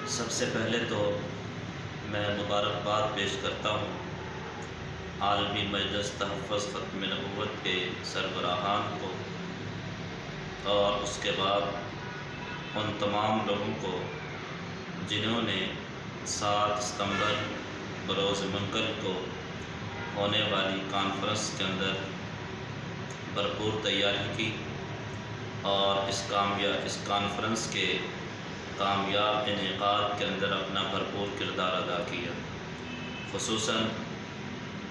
سب سے پہلے تو میں مبارکباد پیش کرتا ہوں عالمی مجلس تحفظ ختم نبوت کے سربراہان کو، اور اس کے بعد ان تمام لوگوں کو جنہوں نے 7 ستمبر بروز منگل کو ہونے والی کانفرنس کے اندر بھرپور تیاری کی اور اس کانفرنس کے کامیاب انعقاد کے اندر اپنا بھرپور کردار ادا کیا، خصوصاً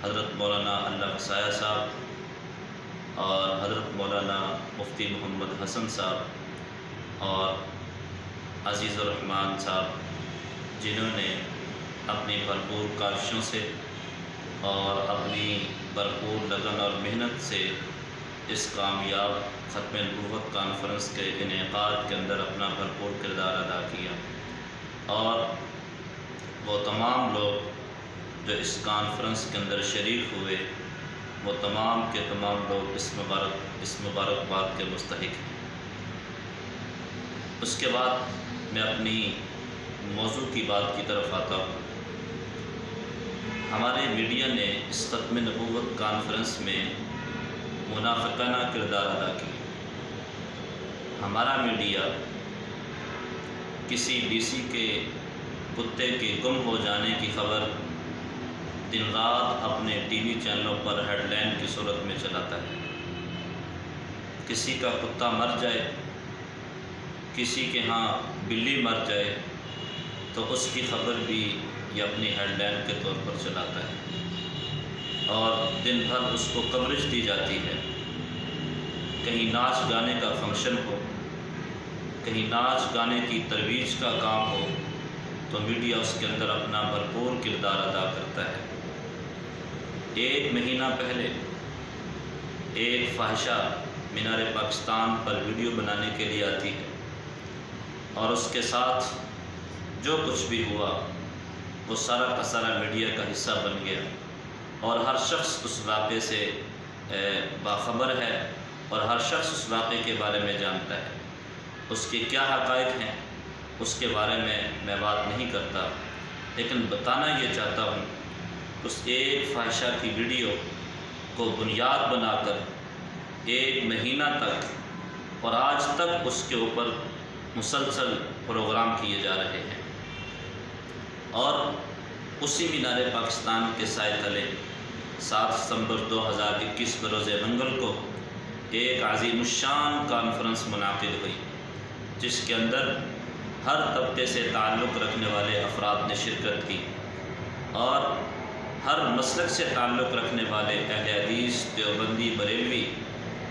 حضرت مولانا اللہ قصایہ صاحب اور حضرت مولانا مفتی محمد حسن صاحب اور عزیز الرحمان صاحب، جنہوں نے اپنی بھرپور کاوشوں سے اور اپنی بھرپور لگن اور محنت سے اس کامیاب ختم نبوت کانفرنس کے انعقاد کے اندر اپنا بھرپور کردار ادا کیا، اور وہ تمام لوگ جو اس کانفرنس کے اندر شریک ہوئے، وہ تمام کے تمام لوگ اس مبارکباد کے مستحق ہیں۔ اس کے بعد میں اپنی موضوع کی بات کی طرف آتا ہوں۔ ہمارے میڈیا نے اس ختم نبوت کانفرنس میں منافقانہ کردار ادا کیا۔ ہمارا میڈیا کسی ڈی سی کے کتے کے گم ہو جانے کی خبر دن رات اپنے ٹی وی چینلوں پر ہیڈ لائن کی صورت میں چلاتا ہے۔ کسی کا کتا مر جائے، کسی کے ہاں بلی مر جائے تو اس کی خبر بھی یہ اپنی ہیڈ لائن کے طور پر چلاتا ہے، اور دن بھر اس کو کوریج دی جاتی ہے۔ کہیں ناچ گانے کا فنکشن ہو، کہیں ناچ گانے کی ترویج کا کام ہو، تو میڈیا اس کے اندر اپنا بھرپور کردار ادا کرتا ہے۔ 1 مہینہ پہلے ایک فاحشہ مینار پاکستان پر ویڈیو بنانے کے لیے آتی ہے، اور اس کے ساتھ جو کچھ بھی ہوا وہ سارا کا سارا میڈیا کا حصہ بن گیا، اور ہر شخص اس واقعے سے باخبر ہے، اور ہر شخص اس واقعے کے بارے میں جانتا ہے۔ اس کے کیا حقائق ہیں اس کے بارے میں بات نہیں کرتا، لیکن بتانا یہ چاہتا ہوں، اس ایک فاحشہ کی ویڈیو کو بنیاد بنا کر 1 مہینہ تک اور آج تک اس کے اوپر مسلسل پروگرام کیے جا رہے ہیں، اور اسی مینار پاکستان کے سائے تلے 7 ستمبر 2021 بروز منگل کو ایک عظیم الشان کانفرنس منعقد ہوئی، جس کے اندر ہر طبقے سے تعلق رکھنے والے افراد نے شرکت کی، اور ہر مسلک سے تعلق رکھنے والے اہل حدیث، دیوبندی، بریلوی،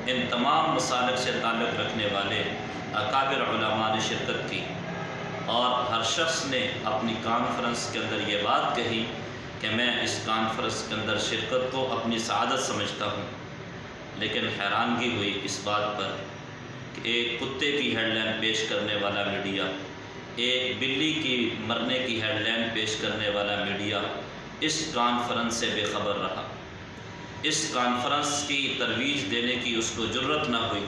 ان تمام مسالک سے تعلق رکھنے والے اکابر علماء نے شرکت کی، اور ہر شخص نے اپنی کانفرنس کے اندر یہ بات کہی کہ میں اس کانفرنس کے اندر شرکت کو اپنی سعادت سمجھتا ہوں۔ لیکن حیرانگی ہوئی اس بات پر کہ ایک کتے کی ہیڈ لائن پیش کرنے والا میڈیا، ایک بلی کی مرنے کی ہیڈ لائن پیش کرنے والا میڈیا اس کانفرنس سے بے خبر رہا۔ اس کانفرنس کی ترویج دینے کی اس کو جرت نہ ہوئی،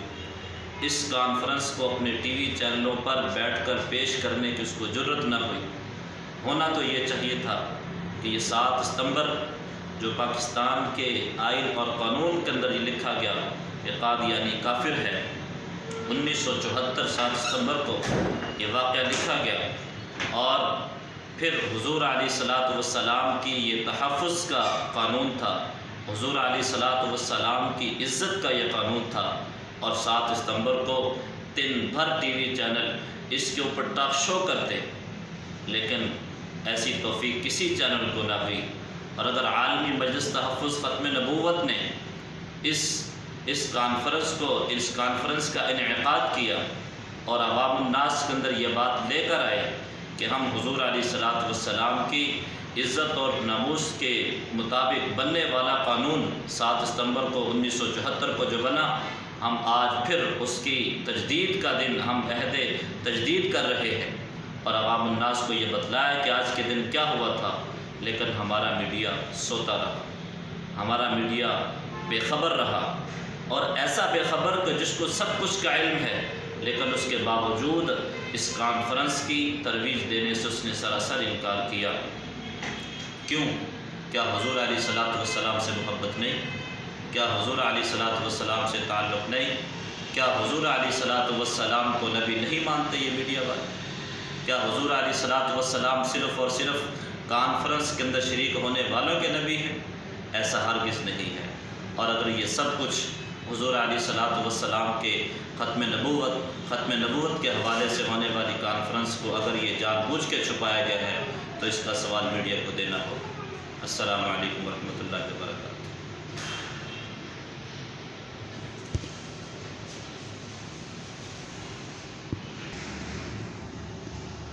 اس کانفرنس کو اپنے ٹی وی چینلوں پر بیٹھ کر پیش کرنے کی اس کو جرت نہ ہوئی۔ ہونا تو یہ چاہیے تھا کہ یہ 7 ستمبر جو پاکستان کے آئین اور قانون کے اندر یہ لکھا گیا کہ قادیانی کافر ہے، 1974 7 ستمبر کو یہ واقعہ لکھا گیا، اور پھر حضور علیہ الصلاۃ والسلام کی یہ تحفظ کا قانون تھا، حضور علیہ الصلاۃ والسلام کی عزت کا یہ قانون تھا، اور 7 ستمبر کو دن بھر ٹی وی چینل اس کے اوپر ٹاک شو کرتے، لیکن ایسی توفیق کسی چینل کو نہ ہوئی۔ اور اگر عالمی مجلس تحفظ ختم نبوت نے اس کانفرنس کا انعقاد کیا اور عوام الناس کے اندر یہ بات لے کر آئے کہ ہم حضور علیہ الصلاۃ والسلام کی عزت اور ناموس کے مطابق بننے والا قانون 7 ستمبر کو 1974 کو جو بنا، ہم آج پھر اس کی تجدید کا دن، ہم عہد تجدید کر رہے ہیں، اور عوام الناس کو یہ بتلایا کہ آج کے دن کیا ہوا تھا، لیکن ہمارا میڈیا سوتا رہا، ہمارا میڈیا بے خبر رہا، اور ایسا بے خبر کہ جس کو سب کچھ کا علم ہے، لیکن اس کے باوجود اس کانفرنس کی ترویج دینے سے اس نے سراسر انکار کیا۔ کیوں؟ کیا حضور علیہ الصلوۃ والسلام سے محبت نہیں؟ کیا حضور علیہ الصلوۃ والسلام سے تعلق نہیں؟ کیا حضور علیہ الصلوۃ والسلام کو نبی نہیں مانتے یہ میڈیا والے؟ کیا حضور علیہ الصلوۃ والسلام صرف اور صرف کانفرنس کے اندر شریک ہونے والوں کے نبی ہیں؟ ایسا ہرگز نہیں ہے۔ اور اگر یہ سب کچھ حضور علیہ الصلوۃ والسلام کے ختم نبوت کے حوالے سے ہونے والی کانفرنس کو اگر یہ جان بوجھ کے چھپایا گیا ہے تو اس کا سوال میڈیا کو دینا ہوگا۔ السلام علیکم ورحمۃ اللہ وبرکاتہ۔